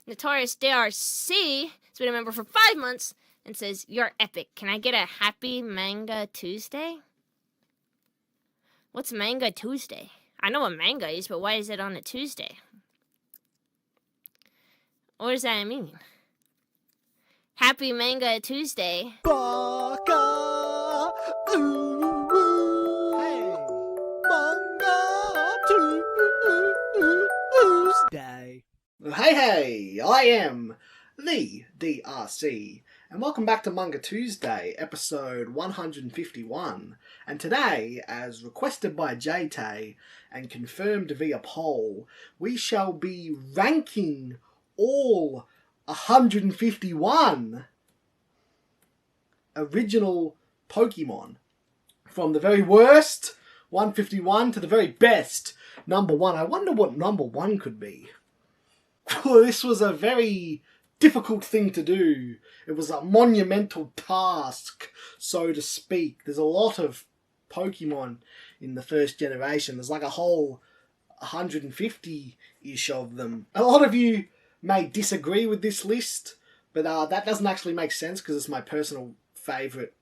Notorious DRC has been a member for 5 months and says, "You're epic. Can I get a happy Manga Tuesday?" What's Manga Tuesday? I know what manga is, but why is it on a Tuesday? What does that mean? Happy Manga Tuesday. Baka! Ooh, ooh. Hey! Manga Tuesday. Hey, I am the DRC, and welcome back to Manga Tuesday, episode 151. And today, as requested by JT and confirmed via poll, we shall be ranking all 151 original Pokemon. From the very worst, 151, to the very best, number 1. I wonder what number 1 could be. This was a very difficult thing to do. It was a monumental task, so to speak. There's a lot of Pokemon in the first generation. There's like a whole 150-ish of them. A lot of you may disagree with this list, but that doesn't actually make sense because it's my personal favourite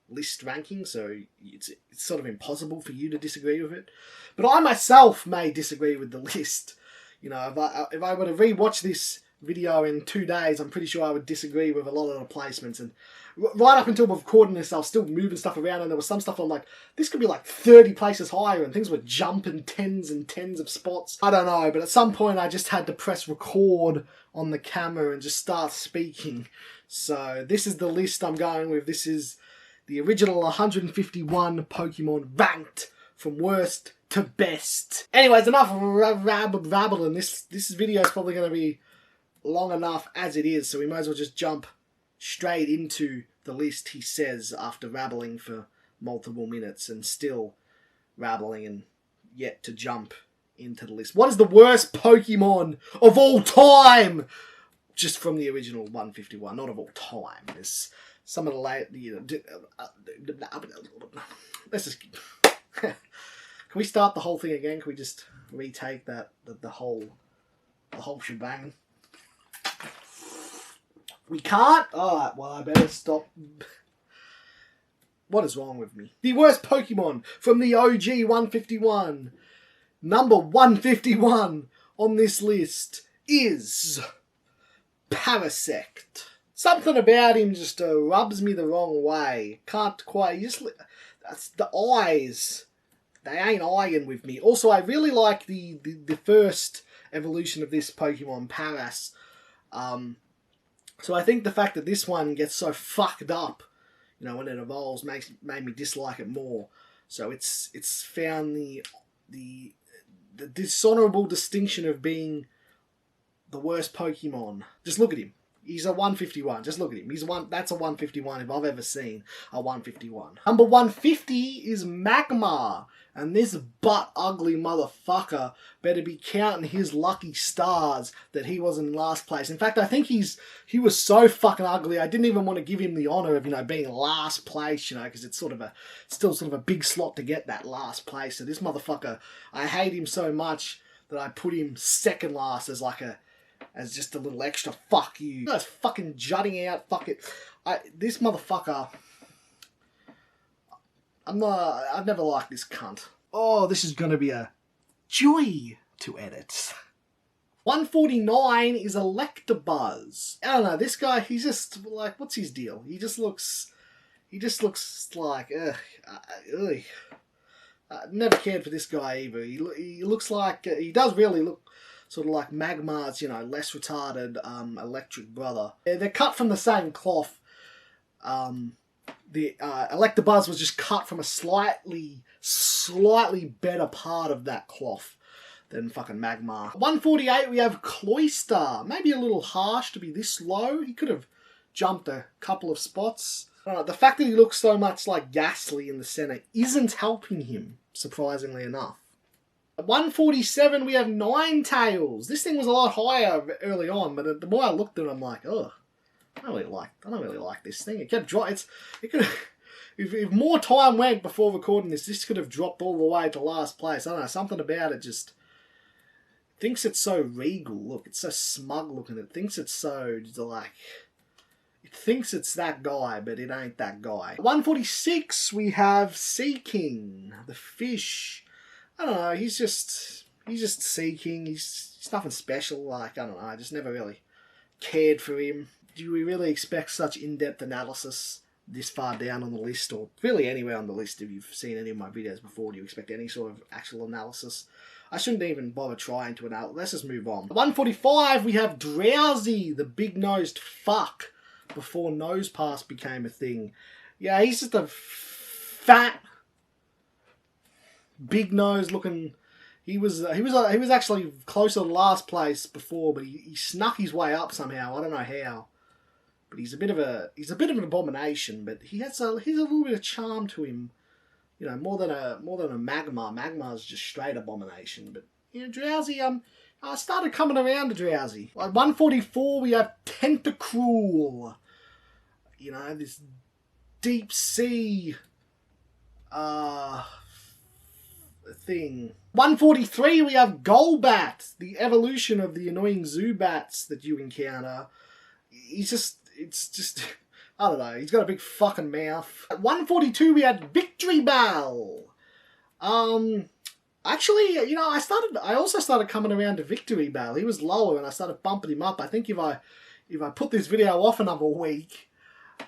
list ranking, so it's sort of impossible for you to disagree with it. But I myself may disagree with the list. You know, if I were to re-watch this video in 2 days, I'm pretty sure I would disagree with a lot of the placements. And right up until we're recording this, I was still moving stuff around, and there was some stuff I'm like, this could be like 30 places higher, and things were jumping tens and tens of spots. I don't know, but at some point I just had to press record on the camera and just start speaking. So this is the list I'm going with. This is the original 151 Pokemon ranked from worst to best. Anyways, enough rabbling. This video is probably going to be long enough as it is, so we might as well just jump straight into the list, he says, after rabbling for multiple minutes and still rabbling and yet to jump into the list. What is the worst Pokemon of all time? Just from the original 151, not of all time. There's some of the late, let's just can we start the whole thing again? Can we just retake that the whole shebang? We can't? Alright, well I better stop. What is wrong with me? The worst Pokemon from the OG 151. Number 151 on this list is Parasect. Something about him just rubs me the wrong way. Can't quite. That's the eyes. They ain't eyeing with me. Also, I really like the first evolution of this Pokemon, Paras. So I think the fact that this one gets so fucked up, you know, when it evolves, made me dislike it more. So it's found the dishonourable distinction of being the worst Pokemon. Just look at him. He's a 151. Just look at him. That's a 151 if I've ever seen a 151. Number 150 is Magmar. And this butt-ugly motherfucker better be counting his lucky stars that he was in last place. In fact, I think he was so fucking ugly, I didn't even want to give him the honour of, you know, being last place, you know, because it's still sort of a big slot to get that last place. So this motherfucker, I hate him so much that I put him second last as just a little extra fuck you. You guys fucking jutting out, fuck it. This motherfucker, I've never liked this cunt. Oh, this is going to be a joy to edit. 149 is Electabuzz. I don't know, this guy, he's just like, what's his deal? He just looks like, never cared for this guy either. He looks like, he does really look sort of like Magmar's, you know, less retarded electric brother. They're cut from the same cloth. The Electabuzz was just cut from a slightly better part of that cloth than fucking Magmar. 148 we have Cloyster. Maybe a little harsh to be this low. He could have jumped a couple of spots. I don't know, the fact that he looks so much like Ghastly in the centre isn't helping him, surprisingly enough. At 147 we have Ninetales. This thing was a lot higher early on, but the more I looked at it, I'm like, ugh. I don't really like this thing. It kept dropping. If more time went before recording this could have dropped all the way to last place. I don't know, something about it just thinks it's so regal. Look, it's so smug looking. It thinks it's so, like... It thinks it's that guy, but it ain't that guy. 146, we have Sea King, the fish. I don't know, he's just Sea King. He's nothing special. Like, I don't know, I just never really cared for him. Do we really expect such in-depth analysis this far down on the list, or really anywhere on the list? If you've seen any of my videos before, do you expect any sort of actual analysis? I shouldn't even bother trying to analyze. Let's just move on. 145, we have Drowsy, the big-nosed fuck, before nose pass became a thing. Yeah, he's just a fat, big nose looking. He was actually closer to last place before, but he snuck his way up somehow. I don't know how. But he's a bit of an abomination. But he's a little bit of charm to him. You know, more than a Magma. Magma's just straight abomination. But you know, Drowsy. I started coming around to Drowsy. Like 144, we have Tentacruel. You know, this deep sea thing. 143, we have Golbat, the evolution of the annoying Zubats that you encounter. It's just, I don't know, he's got a big fucking mouth. At 142, we had Victory Bell. Actually, you know, I also started coming around to Victory Bell. He was lower and I started bumping him up. I think if I put this video off another week,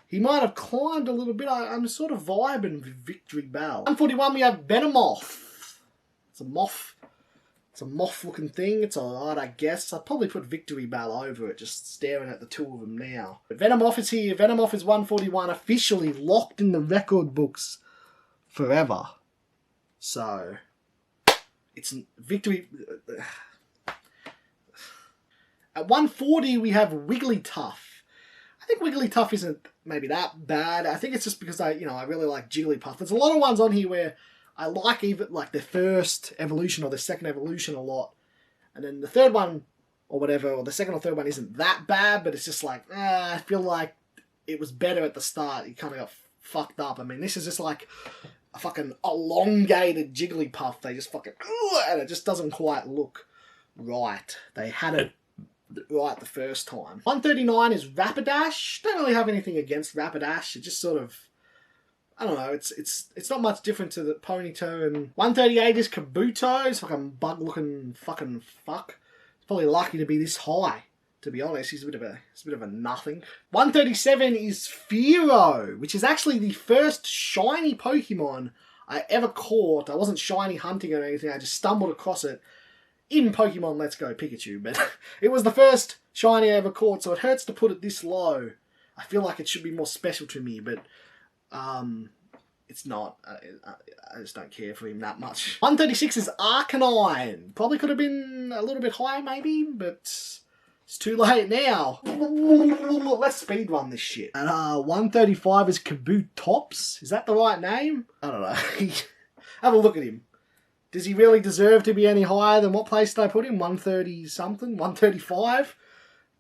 he might have climbed a little bit. I'm sort of vibing with Victory Bell. 141, we have Venomoth. It's a moth-looking thing. It's alright, I guess. I'd probably put Victory Bell over it, just staring at the two of them now. But Venomoth is here. Venomoth is 141, officially locked in the record books forever. So, it's Victory... At 140, we have Wigglytuff. I think Wigglytuff isn't maybe that bad. I think it's just because I really like Jigglypuff. There's a lot of ones on here where I like even like the first evolution or the second evolution a lot. And then the third one or whatever, or the second or third one isn't that bad, but it's just like, I feel like it was better at the start. It kind of got fucked up. I mean, this is just like a fucking elongated Jigglypuff. They just fucking, and it just doesn't quite look right. They had it right the first time. 139 is Rapidash. Don't really have anything against Rapidash. It just sort of, I don't know, it's not much different to the Ponyta. And 138 is Kabuto. It's fucking bug-looking fucking fuck. He's probably lucky to be this high, to be honest. He's a bit of a nothing. 137 is Fearow, which is actually the first shiny Pokemon I ever caught. I wasn't shiny hunting or anything. I just stumbled across it in Pokemon Let's Go Pikachu, but it was the first shiny I ever caught, so it hurts to put it this low. I feel like it should be more special to me, but it's not. I just don't care for him that much. 136 is Arcanine. Probably could have been a little bit higher, maybe, but it's too late now. Let's speedrun this shit. And 135 is Kabutops. Is that the right name? I don't know. Have a look at him. Does he really deserve to be any higher than what place did I put him? 130 something? 135?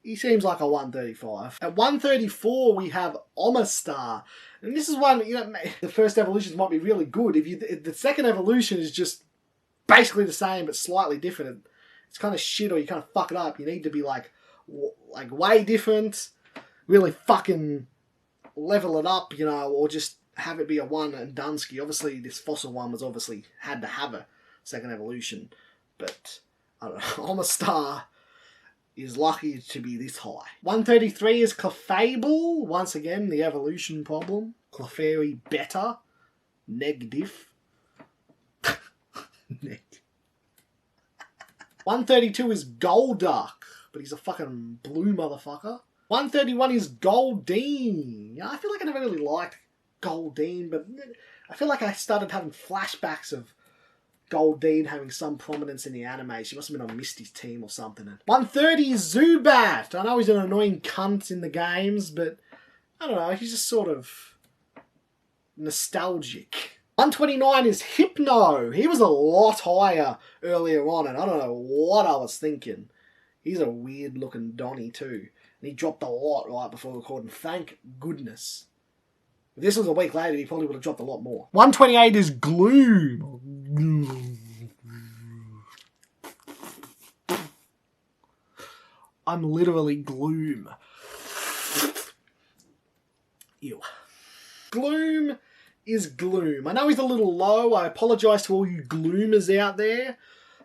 He seems like a 135. At 134 we have Omastar. And this is one, you know, the first evolutions might be really good. If the second evolution is just basically the same but slightly different, it's kind of shit, or you kind of fuck it up. You need to be like way different, really fucking level it up, you know, or just have it be a one and doneski. Obviously this fossil one was had to have a second evolution, but I don't know. Omastar is lucky to be this high. 133 is Clefable. Once again, the evolution problem. Clefairy better. Neg-diff. Neg. 132 is Golduck, but he's a fucking blue motherfucker. 131 is Goldeen. I feel like I never really liked Goldeen, but I feel like I started having flashbacks of Goldeen having some prominence in the anime. She must have been on Misty's team or something. 130 is Zubat. I know he's an annoying cunt in the games, but I don't know, he's just sort of nostalgic. 129 is Hypno. He was a lot higher earlier on, and I don't know what I was thinking. He's a weird looking Donny too. And he dropped a lot right before recording. Thank goodness. If this was a week later, he probably would have dropped a lot more. 128 is Gloom. I'm literally gloom. Ew. Gloom is gloom. I know he's a little low. I apologise to all you gloomers out there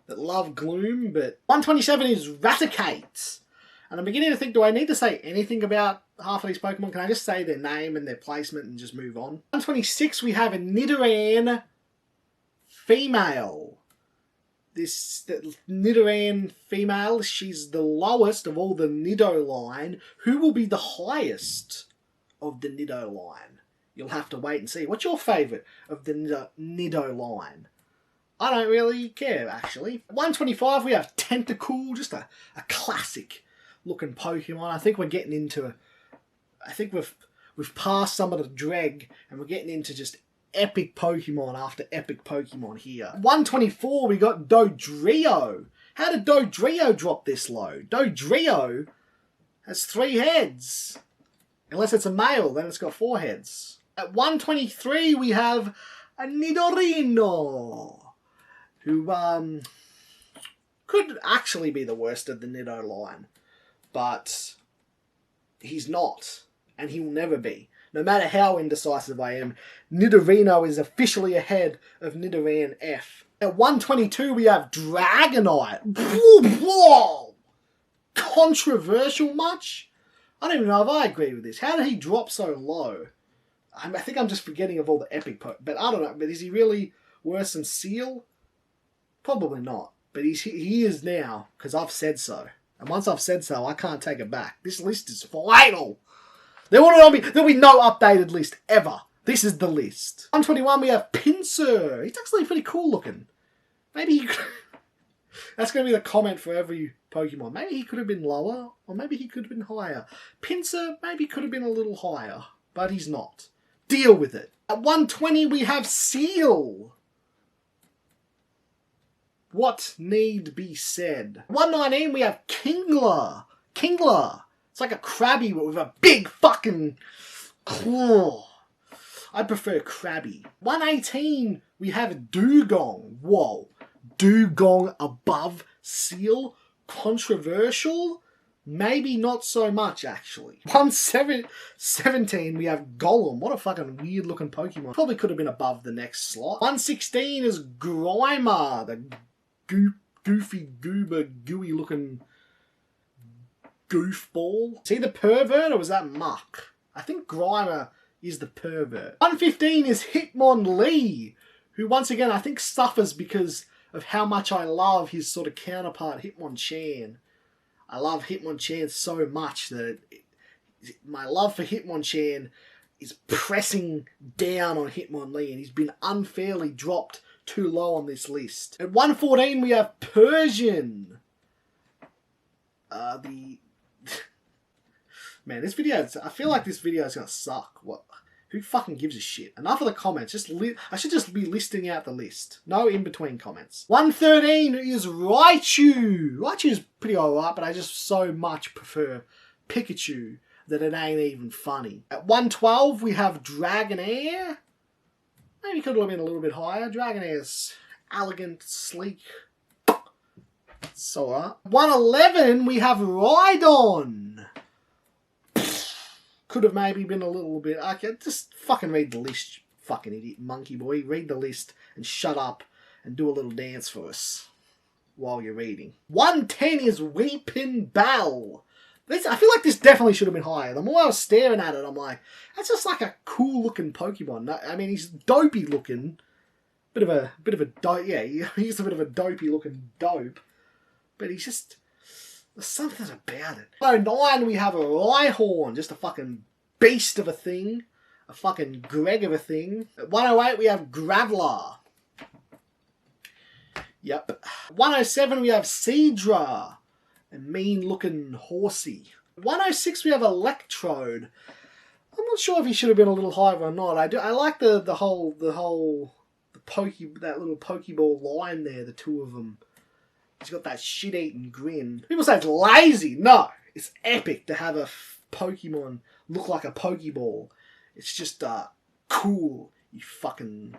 that love gloom, but 127 is Raticate. And I'm beginning to think, do I need to say anything about half of these Pokemon? Can I just say their name and their placement and just move on? 126, we have a Nidoran female. This Nidoran female, she's the lowest of all the Nido line. Who will be the highest of the Nido line? You'll have to wait and see. What's your favourite of the Nido line? I don't really care, actually. 125, we have Tentacool, just a classic looking Pokemon. I think we're getting into... I think we've passed some of the dreg, and we're getting into just epic Pokemon after epic Pokemon here. 124, we got Dodrio. How did Dodrio drop this low? Dodrio has 3 heads. Unless it's a male, then it's got 4 heads. At 123, we have a Nidorino, who could actually be the worst of the Nido line, but he's not, and he will never be. No matter how indecisive I am, Nidorino is officially ahead of Nidoran F. At 122, we have Dragonite. Whoa! Controversial much? I don't even know if I agree with this. How did he drop so low? I think I'm just forgetting of all the epic but I don't know. But is he really worse than Seal? Probably not. But he is now, because I've said so. And once I've said so, I can't take it back. This list is final. There'll be no updated list ever. This is the list. 121, we have Pinsir. He's actually pretty cool looking. Maybe he could... That's going to be the comment for every Pokemon. Maybe he could have been lower, or maybe he could have been higher. Pinsir maybe could have been a little higher, but he's not. Deal with it. At 120, we have Seal. What need be said? 119, we have Kingler. Kingler. It's like a Krabby, but with a big fucking claw. I prefer Krabby. 118, we have Dugong. Whoa. Dugong above Seal? Controversial? Maybe not so much, actually. 117, we have Golem. What a fucking weird looking Pokemon. Probably could have been above the next slot. 116 is Grimer. The goofy, gooey looking goofball. Is he the pervert or was that Muck? I think Grimer is the pervert. 115 is Hitmonlee, who once again I think suffers because of how much I love his sort of counterpart Hitmonchan. I love Hitmonchan so much that my love for Hitmonchan is pressing down on Hitmonlee, and he's been unfairly dropped too low on this list. At 114 we have Persian. Man, this video, I feel like this video is going to suck. What? Who fucking gives a shit? Enough of the comments. I should just be listing out the list. No in-between comments. 113 is Raichu. Raichu's pretty alright, but I just so much prefer Pikachu that it ain't even funny. At 112, we have Dragonair. Maybe could have been a little bit higher. Dragonair's elegant, sleek. It's alright. 111, we have Rhydon. Could have maybe been a little bit... Okay, just fucking read the list, you fucking idiot monkey boy. Read the list and shut up and do a little dance for us while you're reading. 110 is Weeping Bell. I feel like this definitely should have been higher. The more I was staring at it, I'm like, that's just like a cool looking Pokemon. I mean, he's dopey looking. Bit of a dope. Yeah, he's a bit of a dopey looking dope. But he's just... There's something about it. 109, we have a Rhyhorn. Just a fucking beast of a thing. A fucking Greg of a thing. At 108, we have Graveler. Yep. 107, we have Seadra. A mean-looking horsey. 106, we have Electrode. I'm not sure if he should have been a little higher or not. I like that little Pokeball line there, the two of them. He's got that shit-eating grin. People say it's lazy. No, it's epic to have a Pokemon look like a Pokeball. It's just cool, you fucking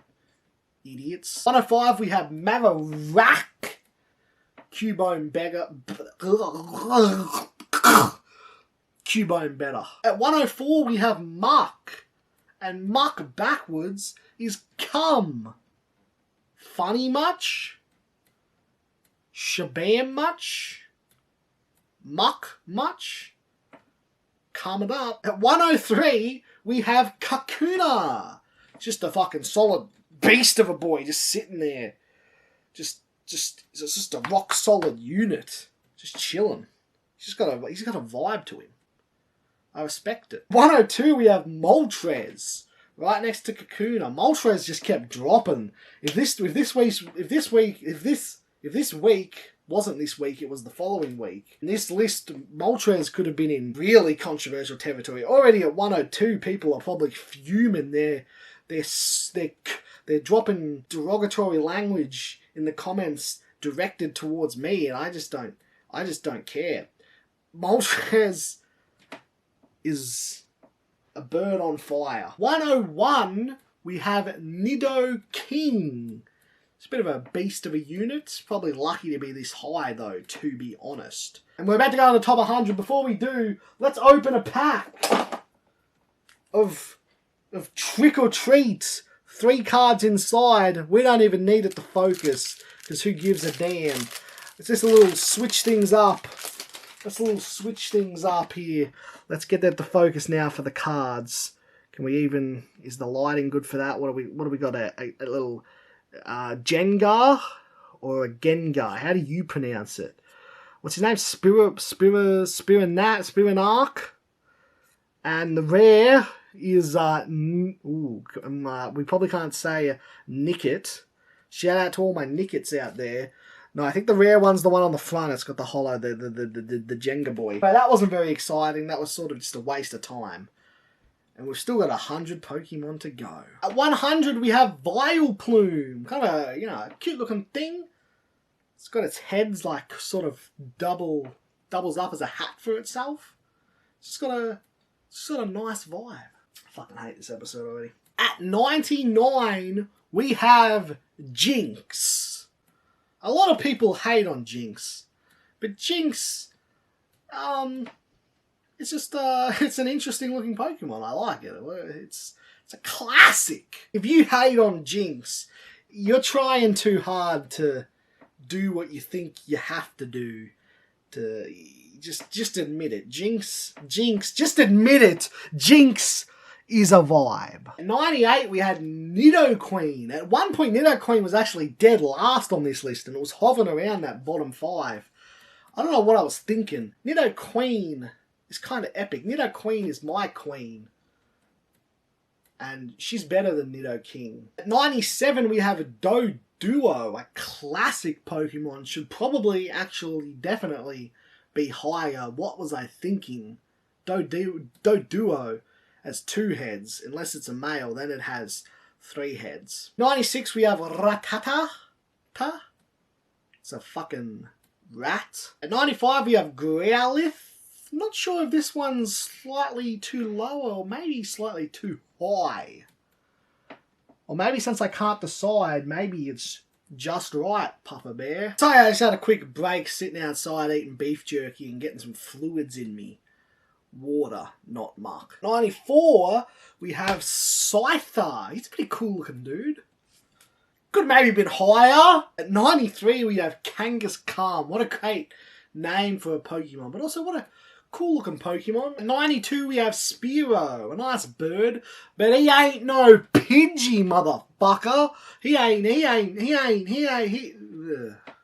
idiots. 105, we have Marowak. Cubone Beggar. Cubone better. At 104 we have Muck. And Muck backwards is Cum. Funny much? Shabam much? Muck much? Calm it up. At 103 we have Kakuna. Just a fucking solid beast of a boy just sitting there. It's just a rock solid unit. Just chilling. He's got a vibe to him. I respect it. 102 we have Moltres. Right next to Kakuna. Moltres just kept dropping. If this week wasn't this week, it was the following week. In this list, Moltres could have been in really controversial territory. Already at 102, people are probably fuming. They're dropping derogatory language in the comments directed towards me, and I just don't care. Moltres is a bird on fire. 101, we have Nidoking. It's a bit of a beast of a unit. Probably lucky to be this high, though, to be honest. And we're about to go on the top 100. Before we do, let's open a pack of Trick or Treat. 3 cards inside. We don't even need it to focus, because who gives a damn? It's just a little switch things up. Here. Let's get that to focus now for the cards. Can we even... Is the lighting good for that? What do we got? A little Jengar or a Gengar? How do you pronounce it? What's his name? Spirinark. And the rare is we probably can't say Nickit. Shout out to all my Nickits out there. No, I think the rare one's the one on the front. It's got the hollow, the Jenga boy. But that wasn't very exciting. That was sort of just a waste of time. And we've still got 100 Pokemon to go. At 100, we have Vileplume. Kind of a cute looking thing. It's got its heads like sort of doubles up as a hat for itself. It's got a nice vibe. I fucking hate this episode already. At 99, we have Jinx. A lot of people hate on Jinx, but Jinx, it's just it's an interesting looking Pokemon. I like it. It's a classic. If you hate on Jinx, you're trying too hard to do what you think you have to do. To just admit it. Jinx, just admit it. Jinx is a vibe. At 98, we had Nidoqueen. At one point, Nidoqueen was actually dead last on this list, and it was hovering around that bottom 5. I don't know what I was thinking. Nidoqueen is kind of epic. Nidoqueen is my queen. And she's better than Nidoking. At 97, we have Doduo, a classic Pokemon. Should probably, actually, definitely be higher. What was I thinking? Doduo has 2 heads. Unless it's a male, then it has 3 heads. 96, we have Rattata. It's a fucking rat. At 95, we have Growlithe. Not sure if this one's slightly too low or maybe slightly too high. Or maybe since I can't decide, maybe it's just right, Papa Bear. Sorry, I just had a quick break sitting outside eating beef jerky and getting some fluids in me. Water, not muck. 94, we have Scyther. He's a pretty cool looking dude. Could maybe a bit higher. At 93, we have Kangaskhan. What a great name for a Pokemon. But also, what a cool looking Pokemon. At 92, we have Spearow. A nice bird. But he ain't no Pidgey, motherfucker. He ain't.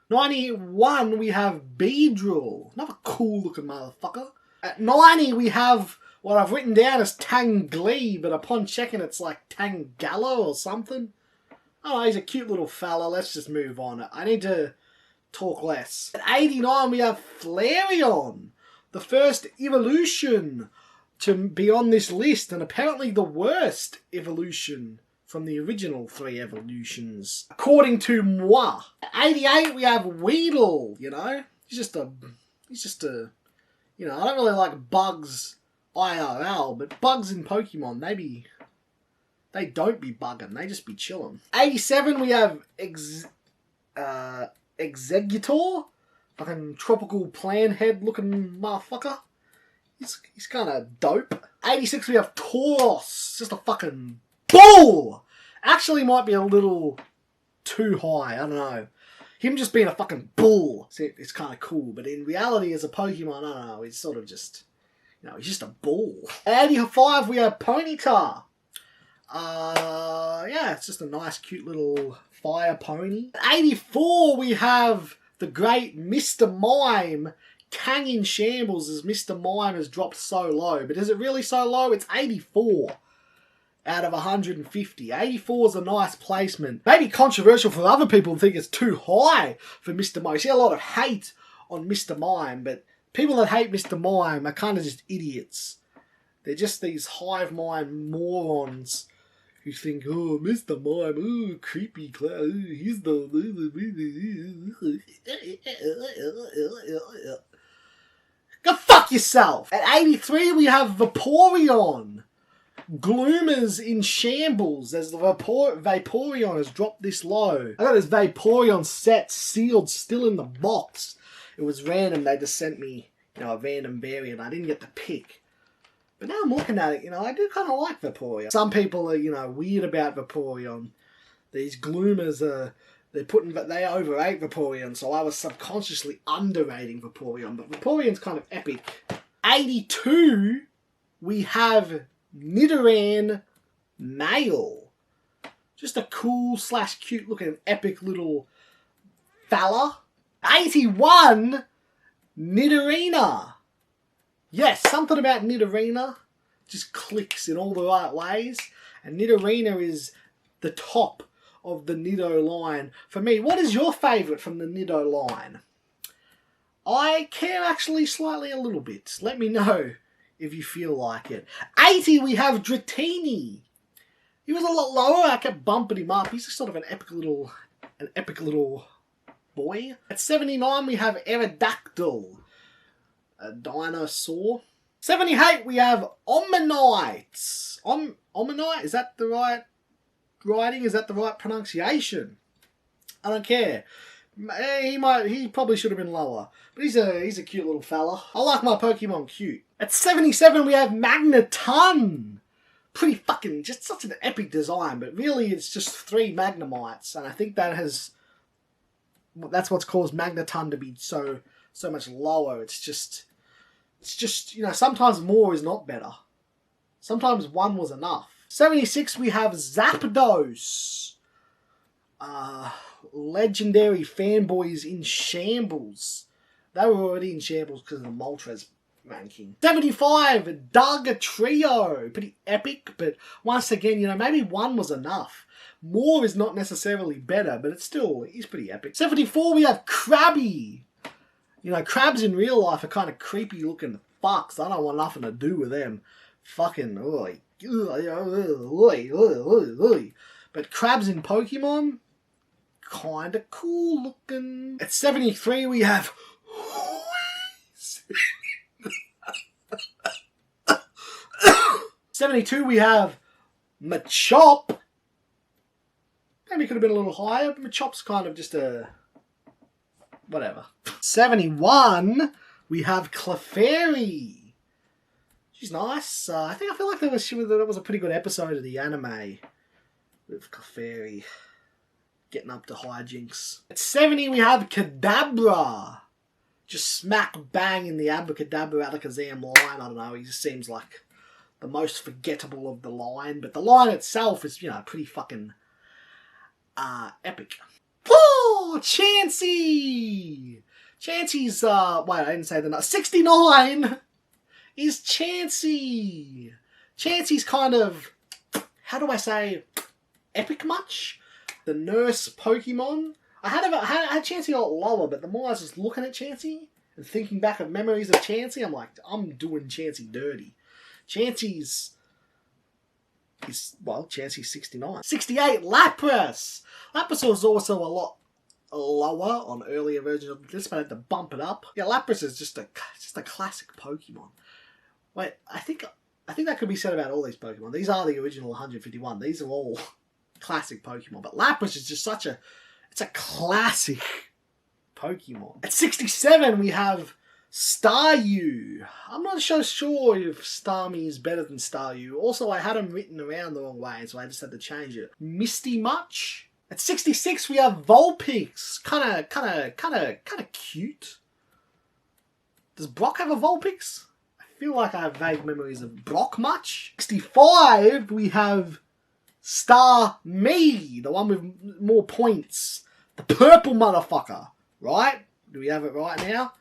91, we have Beedrill. Another cool looking motherfucker. At 90, we have what I've written down as Tanglee, but upon checking, it's like Tangela or something. Oh, he's a cute little fella. Let's just move on. I need to talk less. At 89, we have Flareon, the first evolution to be on this list, and apparently the worst evolution from the original 3 evolutions, according to moi. At 88, we have Weedle. He's just a. I don't really like bugs IRL, but bugs in Pokemon, they don't be bugging, they just be chilling. 87, we have Exeggutor, fucking tropical plant head looking motherfucker. He's kind of dope. 86, we have Tauros. Just a fucking bull. Actually might be a little too high. I don't know. Him just being a fucking bull, it's kind of cool. But in reality, as a Pokemon, I don't know. He's sort of just, he's just a bull. 85, we have Ponyta. Yeah, it's just a nice, cute little fire pony. 84, we have the great Mr. Mime. Kang in shambles as Mr. Mime has dropped so low. But is it really so low? It's 84 out of 150. 84 is a nice placement. Maybe controversial for other people to think it's too high for Mr. Mime. You see a lot of hate on Mr. Mime, but people that hate Mr. Mime are kind of just idiots. They're just these hive mind morons who think, oh, Mr. Mime, ooh, creepy, he's the... Go fuck yourself! At 83, we have Vaporeon. Gloomers in shambles as the Vaporeon has dropped this low. I got this Vaporeon set sealed still in the box. It was random. They just sent me, a random variant. I didn't get to pick. But now I'm looking at it, I do kind of like Vaporeon. Some people are, weird about Vaporeon. These Gloomers are... They overrate Vaporeon, so I was subconsciously underrating Vaporeon. But Vaporeon's kind of epic. 82, we have Nidoran Male. Just a cool / cute looking epic little fella. 81, Nidorina. Yes, something about Nidorina just clicks in all the right ways. And Nidorina is the top of the Nido line. For me, what is your favourite from the Nido line? I care actually slightly a little bit. Let me know if you feel like it. 80, we have Dratini. He was a lot lower. I kept bumping him up. He's just sort of an epic little boy. At 79, we have Aerodactyl, a dinosaur. 78, we have Omanyte. Omanyte? Is that the right writing? Is that the right pronunciation? I don't care. He probably should have been lower. But he's a cute little fella. I like my Pokemon cute. At 77, we have Magneton. Pretty fucking, just such an epic design, but really it's just 3 Magnemites, and I think that's what's caused Magneton to be so much lower. It's just, sometimes more is not better. Sometimes 1 was enough. 76, we have Zapdos. Legendary fanboys in shambles. They were already in shambles because of the Moltres ranking. 75, Darga Trio. Pretty epic, but once again, maybe 1 was enough. More is not necessarily better, but it's pretty epic. 74, we have Krabby. Crabs in real life are kind of creepy looking fucks. I don't want nothing to do with them. Fucking, but crabs in Pokemon, kind of cool looking. At 73, we have... 72, we have Machop. Maybe it could have been a little higher, but Machop's kind of just a... whatever. 71, we have Clefairy. She's nice. I feel like that was a pretty good episode of the anime with Clefairy getting up to hijinks. At 70, we have Kadabra. Just smack bang in the Abracadabra Alakazam line. I don't know, he just seems like the most forgettable of the line. But the line itself is, pretty fucking epic. Oh, Chansey! Chansey's, wait, I didn't say the number. 69 is Chansey. Chansey's kind of, how do I say, epic much? The nurse Pokemon. I had Chansey a lot lower, but the more I was just looking at Chansey and thinking back of memories of Chansey, I'm like, I'm doing Chansey dirty. Chansey's 69. 68, Lapras. Lapras was also a lot lower on earlier versions of this, but I had to bump it up. Yeah, Lapras is just a classic Pokemon. Wait, I think that could be said about all these Pokemon. These are the original 151. These are all classic Pokemon, but Lapras is just it's a classic Pokemon. At 67, we have Staryu. I'm not so sure if Starmie is better than Staryu. Also, I had them written around the wrong way, so I just had to change it. Misty Much. At 66, we have Vulpix. Kinda cute. Does Brock have a Vulpix? I feel like I have vague memories of Brock much. 65, we have Starmie, the one with more points. The purple motherfucker, right? Do we have it right now?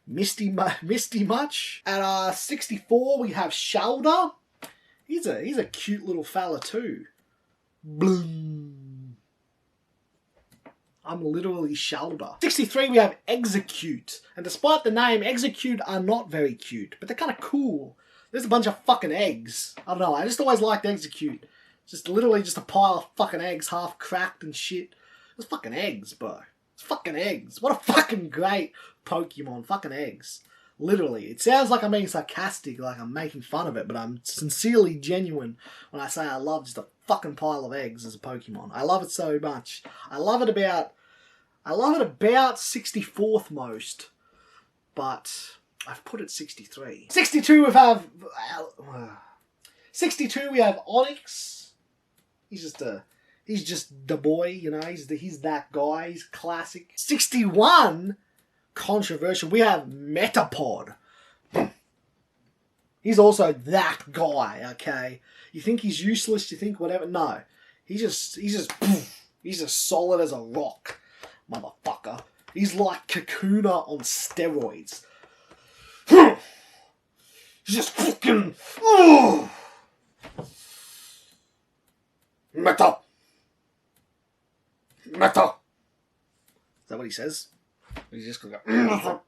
Misty Much. At 64, we have Shoulder. He's a cute little fella too. Bloom. I'm literally Shoulder. 63, we have Execute. And despite the name, Execute are not very cute, but they're kind of cool. There's a bunch of fucking eggs. I don't know, I just always liked Execute. Just literally just a pile of fucking eggs, half cracked and shit. It's fucking eggs, bro. It's fucking eggs. What a fucking great Pokemon. Fucking eggs. Literally. It sounds like I'm being sarcastic, like I'm making fun of it, but I'm sincerely genuine when I say I love just a fucking pile of eggs as a Pokemon. I love it so much. I love it about 64th most, but I've put it 63. 62 we have 62 we have Onyx. He's just the boy, you know, he's that guy, he's classic. 61, controversial, we have Metapod. He's also that guy, okay? You think he's useless, you think whatever, no. He's just solid as a rock, motherfucker. He's like Kakuna on steroids. He's just fucking... Meta! Meta! Is that what he says? He's just gonna go...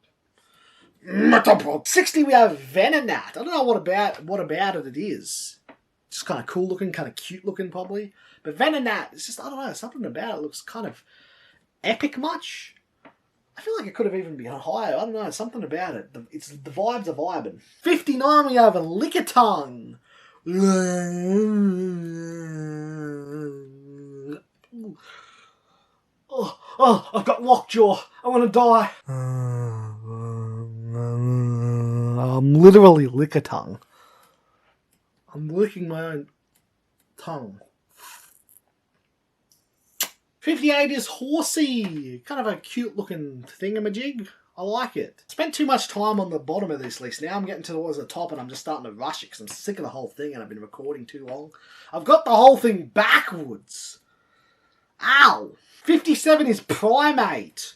Metapod! 60 we have Venonat. I don't know what about it is. Just kind of cool looking, kind of cute looking probably. But Venonat, it's just, I don't know, something about it looks kind of epic much. I feel like it could have even been higher. I don't know, something about it. The vibes are vibing. 59 we have a Lickitung. Oh, I've got lockjaw. I want to die. I'm literally Lickitung. I'm licking my own tongue. 58 is Horsey. Kind of a cute looking thingamajig. I like it. Spent too much time on the bottom of this list. Now I'm getting towards the top and I'm just starting to rush it because I'm sick of the whole thing and I've been recording too long. I've got the whole thing backwards. Ow! 57 is Primate.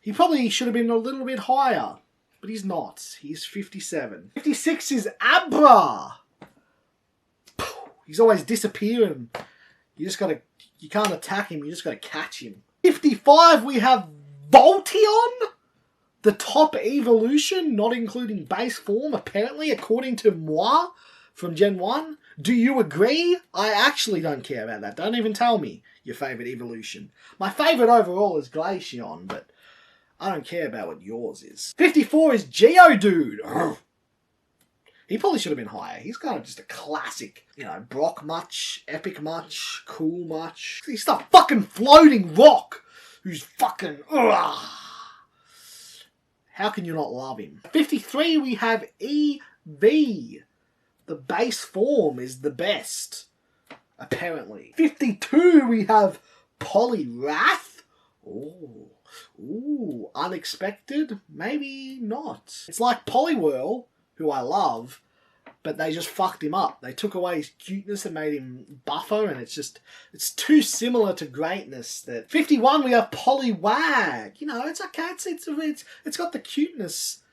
He probably should have been a little bit higher, but he's not. He's 57. 56 is Abra. He's always disappearing. You can't attack him, you just gotta catch him. 55 we have Voltion. The top evolution, not including base form, apparently, according to moi from Gen 1. Do you agree? I actually don't care about that. Don't even tell me your favourite evolution. My favourite overall is Glaceon, but I don't care about what yours is. 54 is Geodude. He probably should have been higher. He's kind of just a classic, you know, Brock much, epic much, cool much. He's the fucking floating rock who's fucking... How can you not love him? 53, we have EV. The base form is the best, apparently. 52, we have Poliwrath. Ooh, unexpected? Maybe not. It's like Poliwhirl, who I love, but they just fucked him up. They took away his cuteness and made him buffer, and it's too similar to greatness. That 51 we have Poliwag. You know, it's okay. It's got the cuteness.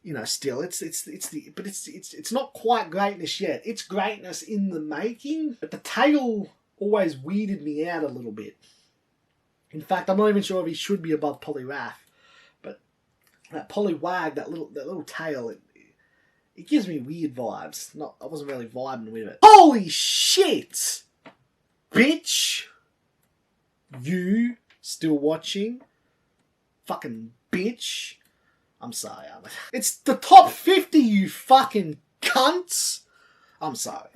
You know, still it's not quite greatness yet. It's greatness in the making. But the tail always weirded me out a little bit. In fact, I'm not even sure if he should be above Poliwrath, but that Poliwag, that little tail, it gives me weird vibes. I wasn't really vibing with it. Holy shit! Bitch! You still watching? Fucking bitch. I'm sorry. It's the top 50, you fucking cunts. I'm sorry.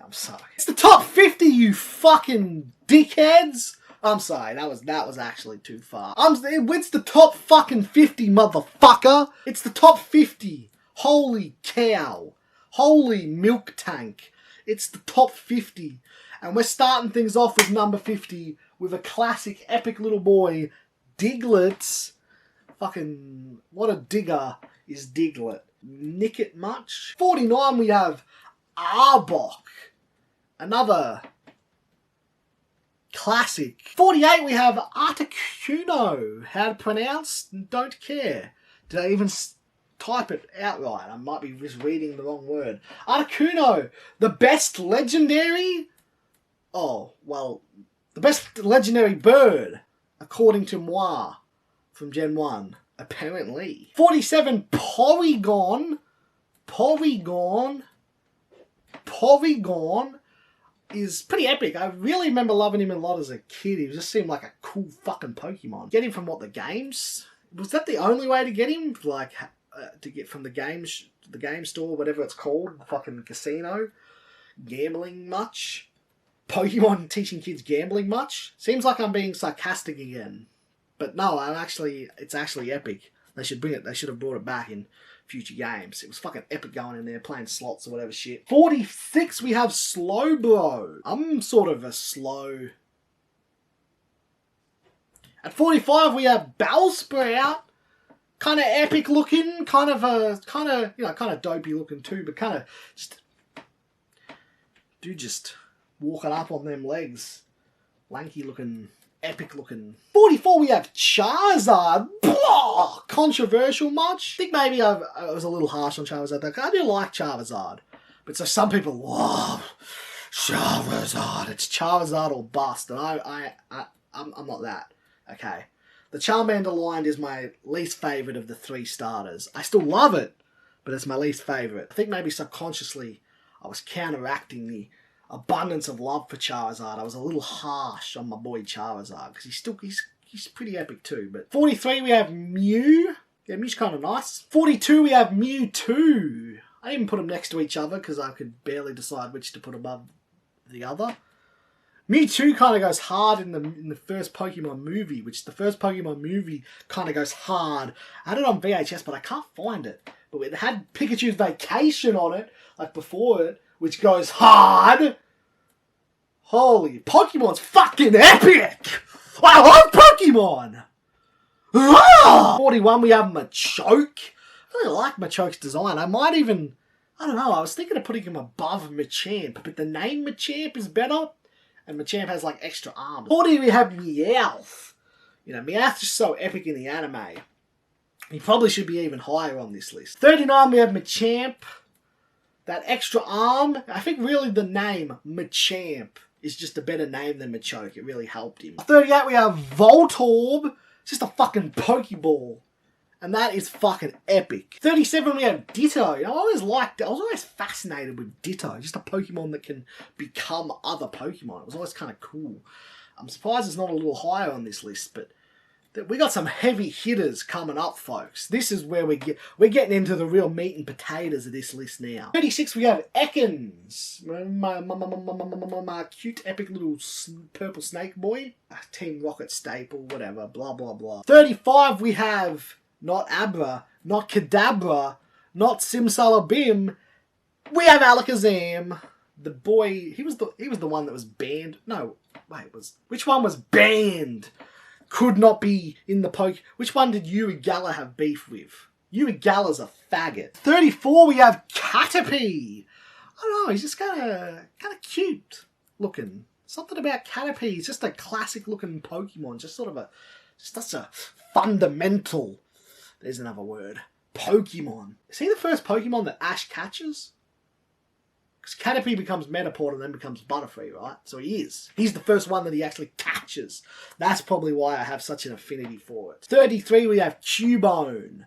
It's the top 50, you fucking dickheads. I'm sorry, that was actually too far. It's the top fucking 50, motherfucker. It's the top 50. Holy cow. Holy milk tank. It's the top 50. And we're starting things off with number 50 with a classic epic little boy, Diglett. Fucking, what a digger is Diglett. Nick it much? 49 we have Arbok. Another classic. 48 we have Articuno. How to pronounce? Don't care. Did I even type it outright? I might be just reading the wrong word. Articuno. The best legendary? Oh, well, the best legendary bird, according to moi, from Gen 1. Apparently. 47 Porygon. Porygon is pretty epic. I really remember loving him a lot as a kid. He just seemed like a cool fucking Pokemon. Get him from what, the games? Was that the only way to get him? Like, to get from the game store, whatever it's called, the fucking casino? Gambling much? Pokemon teaching kids gambling much? Seems like I'm being sarcastic again. But no, it's actually epic. They should bring it. They should have brought it back in future games. It was fucking epic going in there, playing slots or whatever shit. 46, we have Slowbro. I'm sort of a slow. At 45, we have Bellsprout. Kind of epic looking, kind of dopey looking too, but kind of just walking up on them legs. Lanky looking, epic looking. 44, we have Charizard. Blah! Controversial much? I think maybe I was a little harsh on Charizard though, 'cause I do like Charizard. But so some people love Charizard. It's Charizard or bust, and I'm not that. Okay. The Charmander line is my least favourite of the 3 starters. I still love it, but it's my least favourite. I think maybe subconsciously I was counteracting the abundance of love for Charizard. I was a little harsh on my boy Charizard, because he's pretty epic too. But 43 we have Mew. Yeah, Mew's kind of nice. 42 we have Mewtwo. I didn't put them next to each other because I could barely decide which to put above the other. Mewtwo kind of goes hard in the first Pokemon movie, which the first Pokemon movie kind of goes hard. I had it on VHS, but I can't find it. But it had Pikachu's Vacation on it, like before it, which goes hard. Holy, Pokemon's fucking epic! I love Pokemon! 41, we have Machoke. I really like Machoke's design. I don't know, I was thinking of putting him above Machamp, but the name Machamp is better. And Machamp has like extra arms. 40 we have Meowth. You know, Meowth's just so epic in the anime. He probably should be even higher on this list. 39 we have Machamp. That extra arm. I think really the name Machamp is just a better name than Machoke. It really helped him. 38 we have Voltorb. It's just a fucking Pokeball. And that is fucking epic. 37 we have Ditto. You know, I was always fascinated with Ditto. Just a Pokemon that can become other Pokemon. It was always kind of cool. I'm surprised it's not a little higher on this list, but we got some heavy hitters coming up, folks. This is where we're getting into the real meat and potatoes of this list now. 36 we have Ekans. My cute, epic little purple snake boy. Team Rocket staple, whatever, blah, blah, blah. 35 we have not Abra, not Kadabra, not Simsalabim. We have Alakazam. The boy, he was the one that was banned. No, wait, which one was banned? Could not be in the poke. Which one did Urigala have beef with? Urigala's a faggot. 34 we have Caterpie. I don't know, he's just kind of cute looking. Something about Caterpie. He's just a classic looking Pokemon. Just such a fundamental. There's another word. Pokemon. Is he the first Pokemon that Ash catches? Because Caterpie becomes Metaport and then becomes Butterfree, right? So he is. He's the first one that he actually catches. That's probably why I have such an affinity for it. 33 we have Cubone.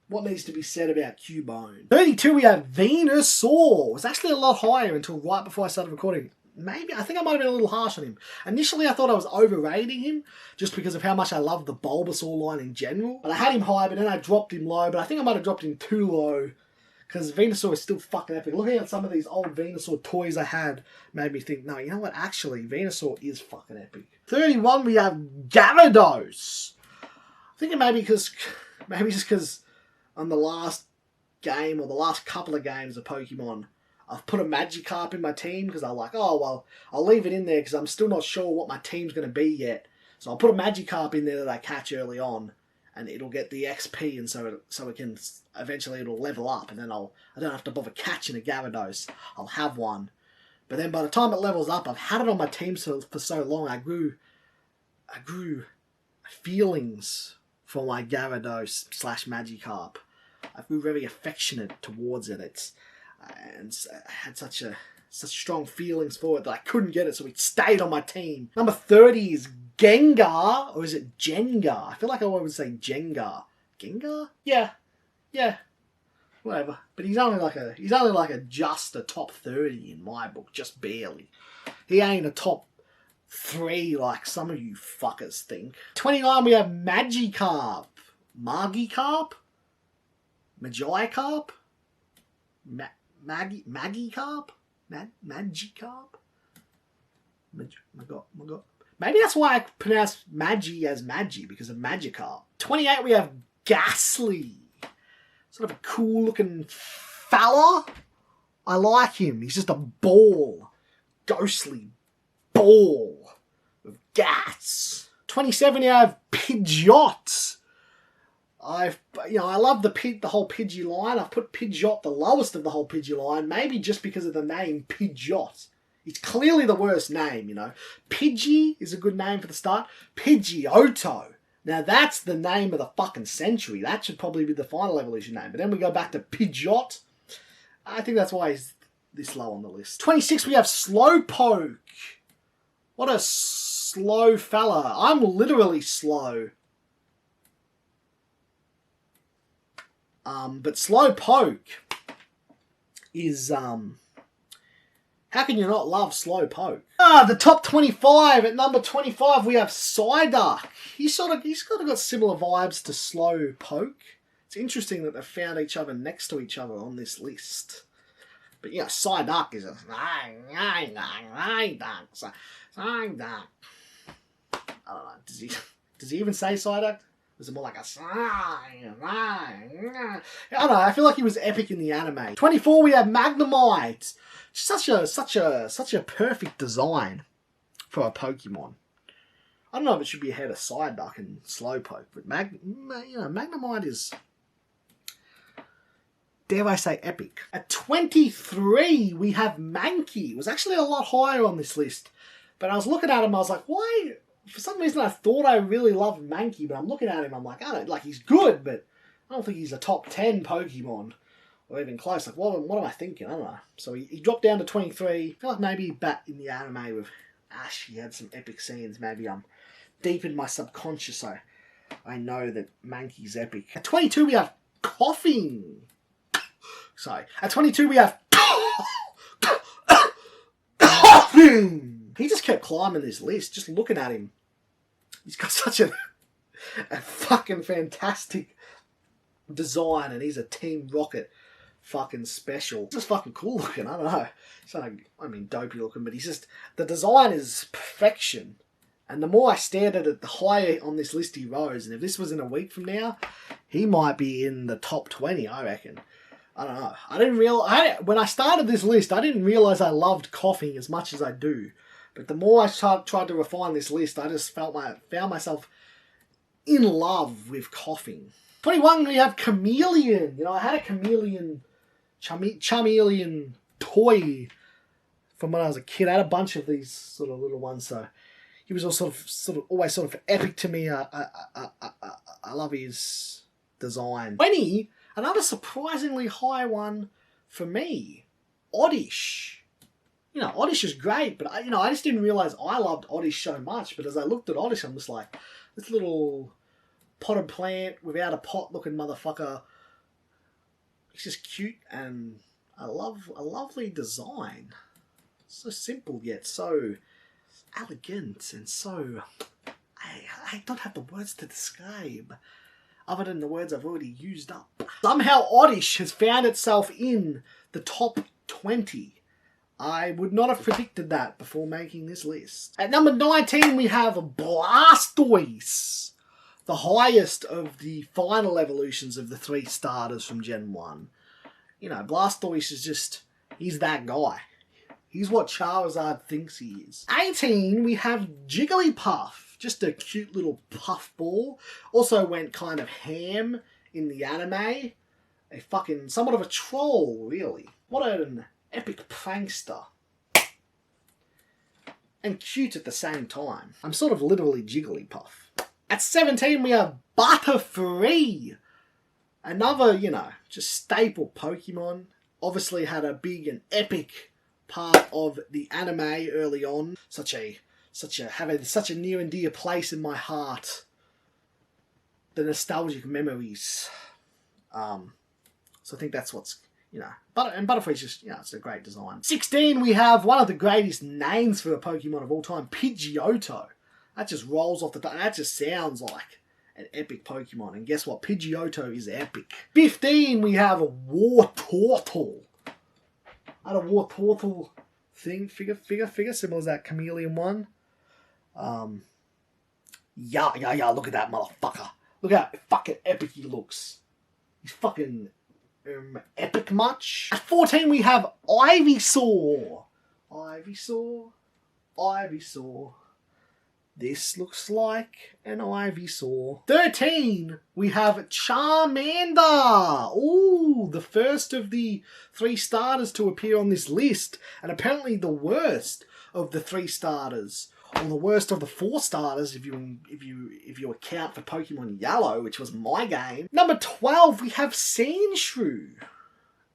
What needs to be said about Cubone? 32 we have Venusaur. It was actually a lot higher until right before I started recording. I think I might have been a little harsh on him. Initially, I thought I was overrating him just because of how much I love the Bulbasaur line in general. But I had him high, but then I dropped him low. But I think I might have dropped him too low Because Venusaur is still fucking epic. Looking at some of these old Venusaur toys I had made me think, no, you know what? Actually, Venusaur is fucking epic. 31, we have Gyarados. I think it maybe just because on the last game or the last couple of games of Pokemon, I've put a Magikarp in my team because I'm like, oh, well, I'll leave it in there because I'm still not sure what my team's going to be yet. So I'll put a Magikarp in there that I catch early on, and it'll get the XP, and so it can eventually it'll level up, and then I don't have to bother catching a Gyarados. I'll have one, but then by the time it levels up, I've had it on my team for so long, I grew feelings for my Gyarados / Magikarp. I grew very affectionate towards it. And I had such strong feelings for it that I couldn't get it, so it stayed on my team. Number 30 is Gengar, or is it Jengar? I feel like I would say Jengar. Gengar? Yeah, whatever. But he's only like just a top 30 in my book, just barely. He ain't a top 3 like some of you fuckers think. 29, we have Magikarp, Magikarp, Magikarp, Magikarp. Maybe that's why I pronounce Magi as Magi, because of Magikarp. 28, we have Ghastly. Sort of a cool looking fella. I like him. He's just a ball. Ghostly ball of gas. 27, you have Pidgeot. I love the whole Pidgey line. I've put Pidgeot the lowest of the whole Pidgey line, maybe just because of the name Pidgeot. It's clearly the worst name, you know. Pidgey is a good name for the start. Pidgeotto. Now that's the name of the fucking century. That should probably be the final evolution name. But then we go back to Pidgeot. I think that's why he's this low on the list. 26, we have Slowpoke. What a slow fella. I'm literally slow. But Slowpoke is, how can you not love Slowpoke? The top 25. At number 25, we have Psyduck. He's kind of got similar vibes to Slowpoke. It's interesting that they found each other next to each other on this list. But yeah, Psyduck is a Psyduck. I don't know. Does he even say Psyduck? Was it more like a I don't know. I feel like he was epic in the anime. 24, we have Magnemite. Such a perfect design for a Pokemon. I don't know if it should be ahead of Psyduck and Slowpoke, but Magnemite is, dare I say, epic. At 23, we have Mankey. It was actually a lot higher on this list, but I was looking at him, I was like, why? For some reason, I thought I really loved Mankey, but I'm looking at him, I'm like, he's good, but I don't think he's a top 10 Pokemon, or even close. Like, what am I thinking? I don't know. So he dropped down to 23. I feel like maybe back in the anime with Ash, he had some epic scenes. Maybe I'm deep in my subconscious, so I know that Mankey's epic. At 22, we have Coughing. Sorry. At 22, we have Coughing. He just kept climbing this list, just looking at him. He's got such a fucking fantastic design, and he's a Team Rocket fucking special. Just fucking cool looking, I don't know. Dopey looking, but he's just, the design is perfection. And the more I stared at it, the higher on this list he rose. And if this was in a week from now, he might be in the top 20, I reckon. I don't know. When I started this list, I didn't realise I loved Coughing as much as I do. But the more I tried to refine this list, I just found myself in love with Coughing. 21, we have Chameleon. I had a Chameleon toy from when I was a kid. I had a bunch of these sort of little ones, so he was all sort of always epic to me. I love his design. 20, another surprisingly high one for me, Oddish. Oddish is great, but I just didn't realise I loved Oddish so much. But as I looked at Oddish, I'm just like, this little potted plant without a pot looking motherfucker. It's just cute and a lovely design. So simple yet so elegant and so, I don't have the words to describe. other than the words I've already used up. Somehow Oddish has found itself in the top 20. I would not have predicted that before making this list. At number 19, we have Blastoise, the highest of the final evolutions of the 3 starters from Gen 1. You know, Blastoise is just, he's that guy. He's what Charizard thinks he is. 18, we have Jigglypuff, just a cute little puffball. Also went kind of ham in the anime. Somewhat of a troll, really. What an epic prankster. And cute at the same time. I'm sort of literally Jigglypuff. At 17, we have Butterfree. Another, just staple Pokemon. Obviously had a big and epic part of the anime early on. Having such a near and dear place in my heart. The nostalgic memories. So I think that's what's, and Butterfree's just, it's a great design. 16, we have one of the greatest names for a Pokemon of all time, Pidgeotto. That just rolls off the tongue. That just sounds like an epic Pokemon. And guess what? Pidgeotto is epic. 15, we have a Wartortle. I had a Wartortle thing, figure, similar as that Chameleon one. Yeah, look at that motherfucker. Look how fucking epic he looks. He's fucking epic much. At 14, we have Ivysaur. Ivysaur. This looks like an Ivysaur. 13, we have Charmander. Ooh, the first of the 3 starters to appear on this list, and apparently the worst of the 3 starters. Or the worst of the 4 starters if you account for Pokemon Yellow, which was my game. Number 12, we have Sandshrew.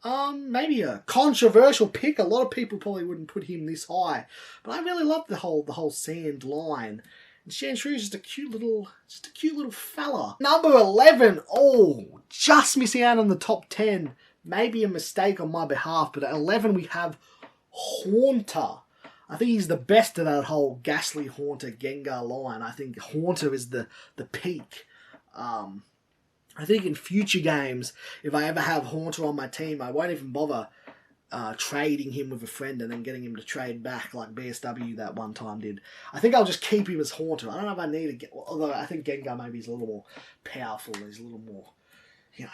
Maybe a controversial pick. A lot of people probably wouldn't put him this high, but I really love the whole sand line. And Sandshrew is just a cute little fella. Number 11. Oh, just missing out on the top 10. Maybe a mistake on my behalf, but at 11 we have Haunter. I think he's the best of that whole Ghastly Haunter Gengar line. I think Haunter is the peak. I think in future games, if I ever have Haunter on my team, I won't even bother trading him with a friend and then getting him to trade back like BSW that one time did. I think I'll just keep him as Haunter. I don't know if I need to get... Although I think Gengar maybe is a little more powerful. He's a little more...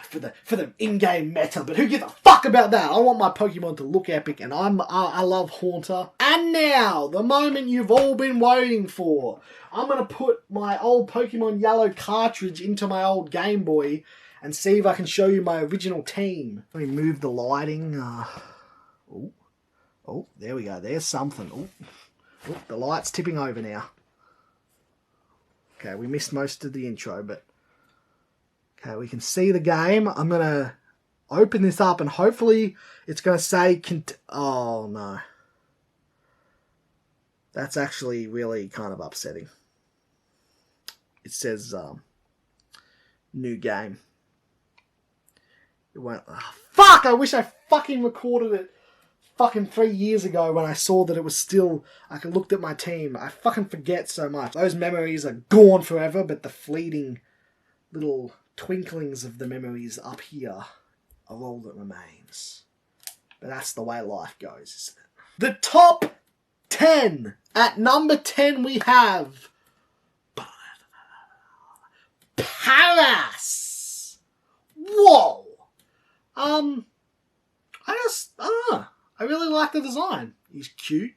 for the in-game meta, but who gives a fuck about that? I want my Pokemon to look epic, and I love Haunter. And now, the moment you've all been waiting for. I'm going to put my old Pokemon Yellow cartridge into my old Game Boy and see if I can show you my original team. Let me move the lighting. Oh, there we go. There's something. Oh, the light's tipping over now. Okay, we missed most of the intro, but... Okay, we can see the game. I'm going to open this up and hopefully it's going to say... Oh, no. That's actually really kind of upsetting. It says, new game. It won't... Oh, fuck! I wish I fucking recorded it fucking 3 years ago when I saw that it was still... I looked at my team. I fucking forget so much. Those memories are gone forever, but the fleeting little... twinklings of the memories up here are all that remains. But that's the way life goes, isn't it? The top 10. At number 10 we have... Paras! Whoa! I really like the design. He's cute.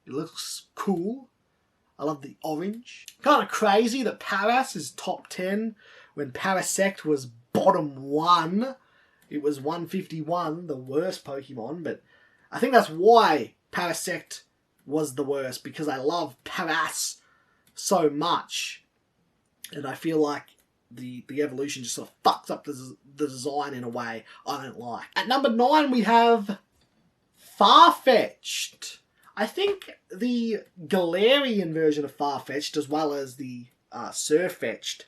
He looks cool. I love the orange. Kind of crazy that Paras is top 10 when Parasect was bottom 1. It was 151, the worst Pokemon, but I think that's why Parasect was the worst, because I love Paras so much. And I feel like the evolution just sort of fucks up the design in a way I don't like. At number 9 we have Farfetch'd. I think the Galarian version of Farfetch'd, as well as the Surfetch'd,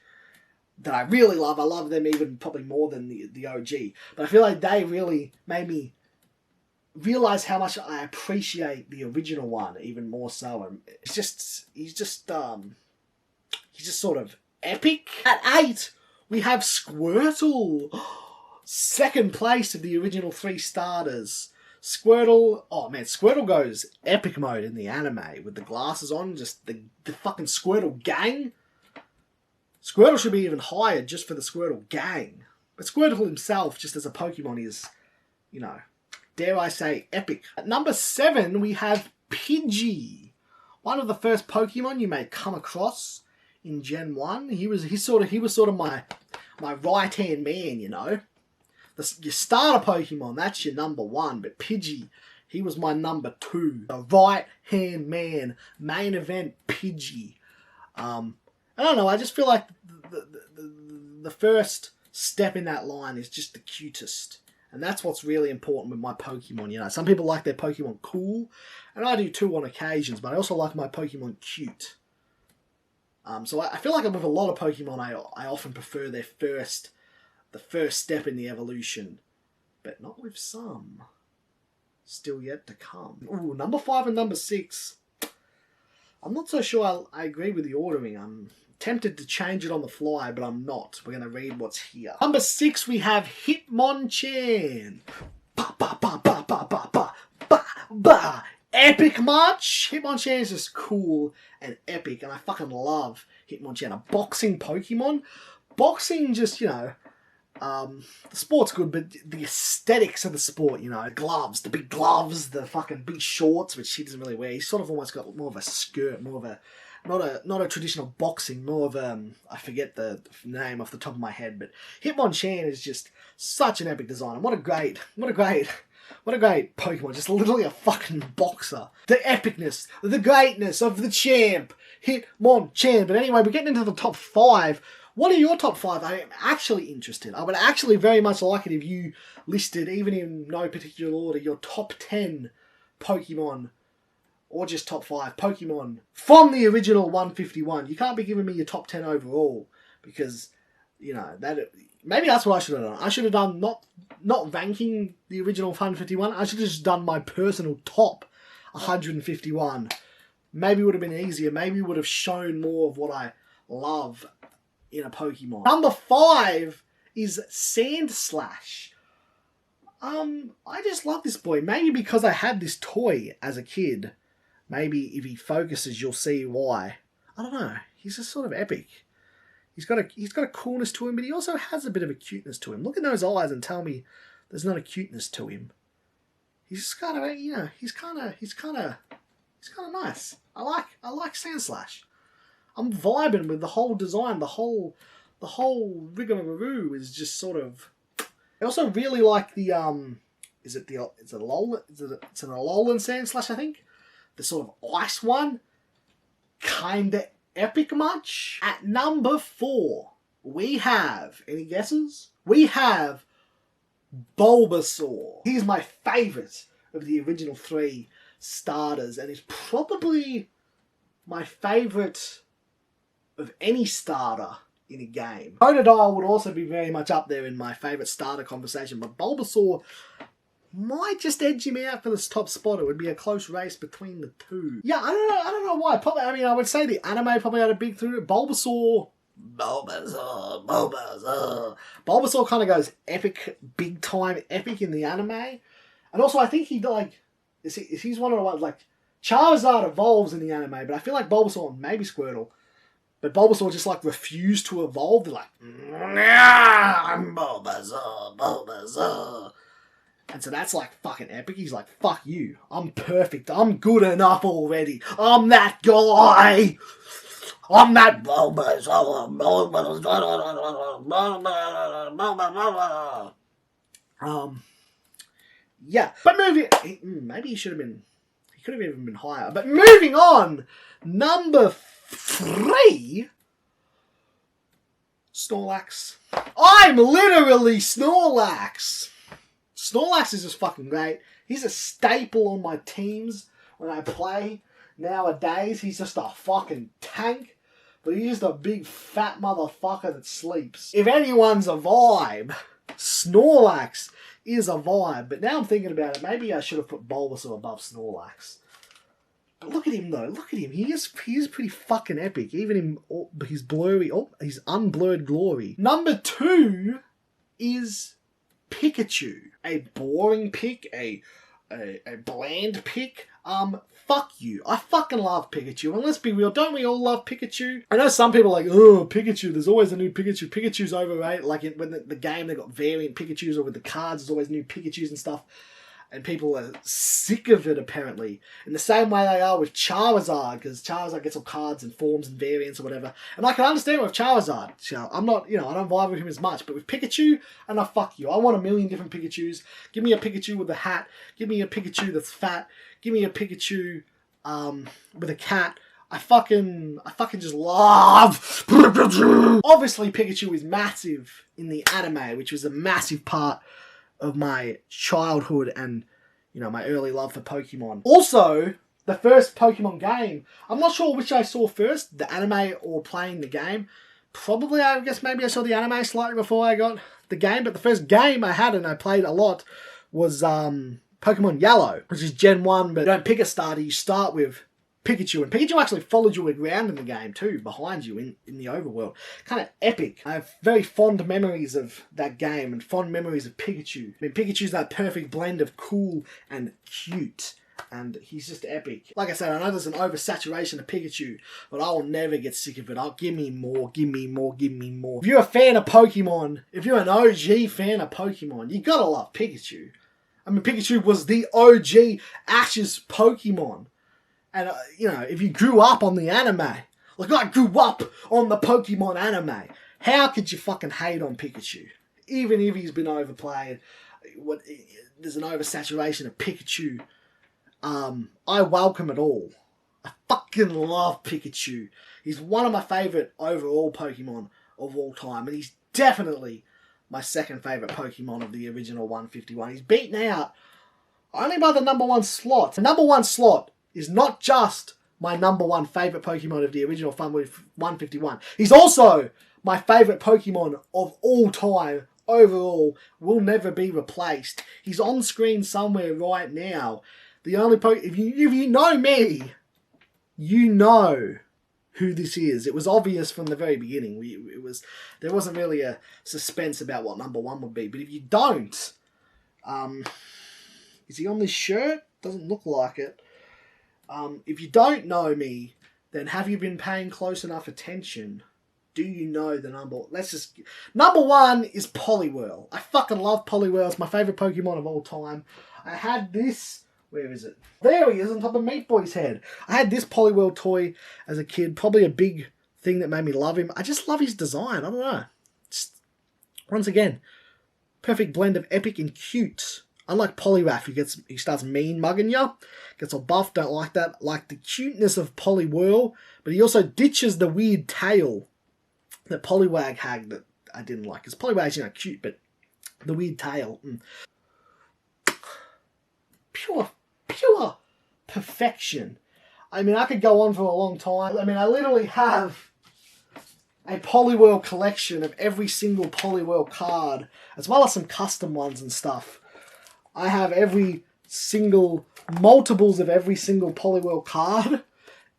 that I really love. I love them even probably more than the OG. But I feel like they really made me realize how much I appreciate the original one even more so. And he's just sort of epic. At 8, we have Squirtle. Second place of the original 3 starters. Squirtle, oh man, Squirtle goes epic mode in the anime with the glasses on, just the fucking Squirtle gang. Squirtle should be even higher just for the Squirtle gang. But Squirtle himself, just as a Pokemon, is, you know, dare I say, epic. At number 7, we have Pidgey. One of the first Pokemon you may come across in Gen 1. He was sort of my right-hand man, you know. Your starter Pokemon, that's your number 1. But Pidgey, he was my number 2. The right-hand man. Main event Pidgey. I don't know, I just feel like the first step in that line is just the cutest. And that's what's really important with my Pokemon, you know. Some people like their Pokemon cool, and I do too on occasions, but I also like my Pokemon cute. So I feel like with a lot of Pokemon, I often prefer the first step in the evolution. But not with some. Still yet to come. Ooh, number 5 and number 6. I'm not so sure I agree with the ordering. I'm tempted to change it on the fly, but I'm not. We're going to read what's here. Number 6, we have Hitmonchan. Ba, ba, ba, ba, ba, ba, ba, ba, ba. Epic much? Hitmonchan is just cool and epic, and I fucking love Hitmonchan. A boxing Pokemon? Boxing just, you know, the sport's good, but the aesthetics of the sport, you know, gloves, the big gloves, the fucking big shorts, which he doesn't really wear. He's sort of almost got more of a skirt, more of a, not a traditional boxing, more of I forget the name off the top of my head, but Hitmonchan is just such an epic design. And what a great Pokemon, just literally a fucking boxer. The epicness, the greatness of the champ, Hitmonchan. But anyway, we're getting into the top 5. What are your top 5? I am actually interested. I would actually very much like it if you listed, even in no particular order, your top 10 Pokemon, or just top 5 Pokemon from the original 151. You can't be giving me your top 10 overall, because, you know, maybe that's what I should have done. I should have done not ranking the original 151. I should have just done my personal top 151. Maybe it would have been easier. Maybe it would have shown more of what I love in a Pokemon. Number 5 is Sandslash. I just love this boy. Maybe because I had this toy as a kid. Maybe if he focuses, you'll see why. I don't know. He's just sort of epic. He's got a coolness to him, but he also has a bit of a cuteness to him. Look in those eyes and tell me there's not a cuteness to him. He's just kind of, you know, he's kind of nice. I like Sandslash. I'm vibing with the whole design. The whole rigmarole is just sort of. I also really like the it's an Alolan Sandslash, I think. The sort of ice one. Kinda epic much. At number 4, we have, any guesses? We have Bulbasaur. He's my favourite of the original 3 starters, and he's probably my favourite of any starter in a game. Totodile would also be very much up there in my favourite starter conversation, but Bulbasaur might just edge him out for this top spot. It would be a close race between the 2. Yeah, I don't know why. Probably, I mean, I would say the anime probably had a big through it. Bulbasaur kind of goes epic, big time epic in the anime. And also, I think he's one of the ones, like, Charizard evolves in the anime, but I feel like Bulbasaur, maybe Squirtle, but Bulbasaur just, like, refused to evolve. They're like, I'm Bulbasaur. And so that's, like, fucking epic. He's like, fuck you. I'm perfect. I'm good enough already. I'm that guy. I'm that Bulbasaur. Yeah. But maybe he should have been, he could have even been higher. But moving on, number 3, Snorlax. I'm literally Snorlax. Snorlax is just fucking great. He's a staple on my teams when I play. Nowadays, he's just a fucking tank. But he's just a big fat motherfucker that sleeps. If anyone's a vibe, Snorlax is a vibe. But now I'm thinking about it, maybe I should have put Bulbasaur above Snorlax. But look at him though. Look at him. He is pretty fucking epic. Even in his his unblurred glory. Number 2 is Pikachu. A boring pick. A bland pick. Fuck you. I fucking love Pikachu. And let's be real, don't we all love Pikachu? I know some people are like, oh, Pikachu, there's always a new Pikachu. Pikachu's overrated. Like when the game, they got variant Pikachus, or with the cards, there's always new Pikachus and stuff. And people are sick of it, apparently. In the same way they are with Charizard, because Charizard gets all cards and forms and variants or whatever. And I can understand with Charizard. I'm not, I don't vibe with him as much. But with Pikachu, and I fuck you. I want a million different Pikachus. Give me a Pikachu with a hat. Give me a Pikachu that's fat. Give me a Pikachu with a cat. I fucking just love Pikachu. Obviously, Pikachu is massive in the anime, which was a massive part of my childhood and, my early love for Pokemon. Also, the first Pokemon game, I'm not sure which I saw first, the anime or playing the game. Probably, I guess maybe I saw the anime slightly before I got the game, but the first game I had and I played a lot was Pokemon Yellow, which is Gen 1, but you don't pick a starter, you start with Pikachu, and Pikachu actually followed you around in the game too, behind you in the overworld. Kind of epic. I have very fond memories of that game and fond memories of Pikachu. I mean, Pikachu's that perfect blend of cool and cute, and he's just epic. Like I said, I know there's an oversaturation of Pikachu, but I will never get sick of it. I'll give me more, give me more, give me more. If you're a fan of Pokemon, if you're an OG fan of Pokemon, you gotta love Pikachu. I mean, Pikachu was the OG Ash's Pokemon. And, if you grew up on the anime, like I grew up on the Pokemon anime, how could you fucking hate on Pikachu? Even if he's been overplayed, there's an oversaturation of Pikachu. I welcome it all. I fucking love Pikachu. He's one of my favourite overall Pokemon of all time, and he's definitely my second favourite Pokemon of the original 151. He's beaten out only by the number 1 slot. The number 1 slot is not just my number 1 favourite Pokemon of the original 151. He's also my favourite Pokemon of all time, overall, will never be replaced. He's on screen somewhere right now. The only if you know me, you know who this is. It was obvious from the very beginning. There wasn't really a suspense about what number 1 would be. But if you don't, is he on this shirt? Doesn't look like it. If you don't know me, then have you been paying close enough attention? Do you know the number? Number 1 is Poliwhirl. I fucking love Poliwhirl. It's my favourite Pokemon of all time. I had this. Where is it? There he is on top of Meat Boy's head. I had this Poliwhirl toy as a kid. Probably a big thing that made me love him. I just love his design. I don't know. Once again, perfect blend of epic and cute. Unlike Poliwrath, he starts mean mugging you. Gets all buff, don't like that. Like the cuteness of Poliwhirl, but he also ditches the weird tail that Poliwag had that I didn't like. Because Poliwag's, cute, but the weird tail. Pure perfection. I mean, I could go on for a long time. I mean, I literally have a Poliwhirl collection of every single Poliwhirl card, as well as some custom ones and stuff. I have multiples of every single Poliwhirl card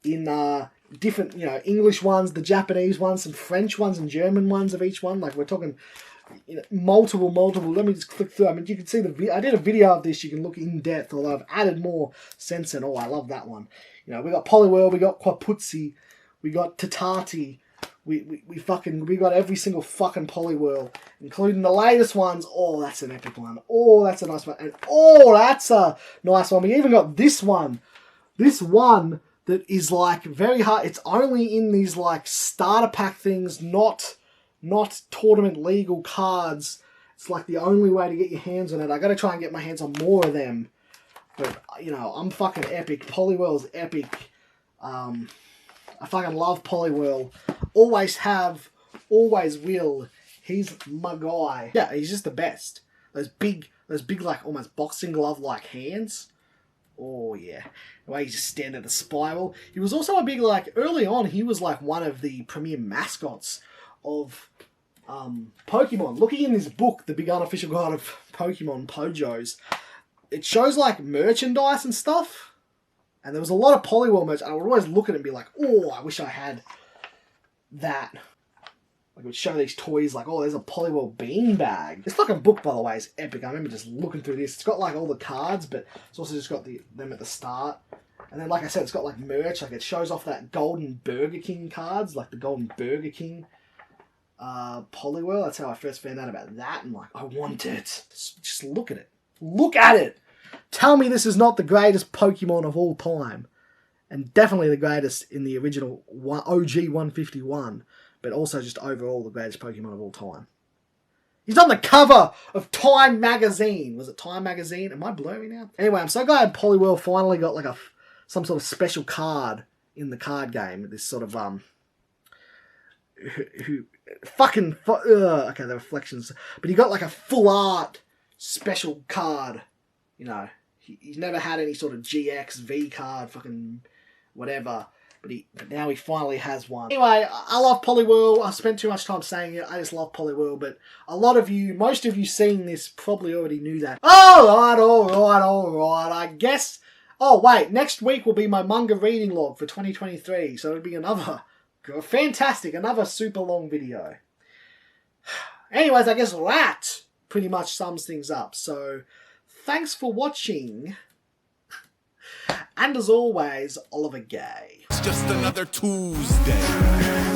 in different, English ones, the Japanese ones, some French ones and German ones of each one. Like, we're talking multiple. Let me just click through. I mean, you can see I did a video of this. You can look in depth, although I've added more sense in. Oh, I love that one. We got Poliwhirl, we got Quaputzi, we got Tatati. We got every single fucking Poliwhirl, including the latest ones. Oh, that's an epic one. Oh, that's a nice one. And oh, that's a nice one. We even got this one. This one that is like very hard. It's only in these like starter pack things, not tournament legal cards. It's like the only way to get your hands on it. I gotta try and get my hands on more of them. But I'm fucking epic. Poliwhirl's epic. I fucking love Poliwhirl. Always have, always will. He's my guy. Yeah, he's just the best. Those big like almost boxing glove like hands. Oh yeah. The way he just stand at the spiral. He was also a big early on he was like one of the premier mascots of Pokemon. Looking in this book, The Big Unofficial Guide of Pokemon Pojos, it shows like merchandise and stuff. And there was a lot of Poliwhirl merch, and I would always look at it and be like, oh, I wish I had that. Like, it would show these toys like, oh, there's a Poliwhirl beanbag. This fucking book, by the way, is epic. I remember just looking through this. It's got, like, all the cards, but it's also just got them at the start. And then, like I said, it's got, like, merch. Like, it shows off that Golden Burger King cards, like the Golden Burger King Poliwhirl. That's how I first found out about that. And, like, I want it. Just look at it. Look at it! Tell me this is not the greatest Pokemon of all time. And definitely the greatest in the original OG 151. But also just overall the greatest Pokemon of all time. He's on the cover of Time magazine. Was it Time magazine? Am I blurry now? Anyway, I'm so glad Poliwhirl finally got like some sort of special card in the card game. This sort of okay, the reflections. But he got like a full art special card. You know, he's never had any sort of GX V card, fucking whatever. But now he finally has one. Anyway, I love Poliwhirl. I spent too much time saying it. I just love Poliwhirl. But most of you seeing this probably already knew that. Alright. I guess... Oh, wait. Next week will be my manga reading log for 2023. So it'll be another super long video. Anyways, I guess that pretty much sums things up. So, thanks for watching. And as always, Oliver Gay. It's just another Tuesday.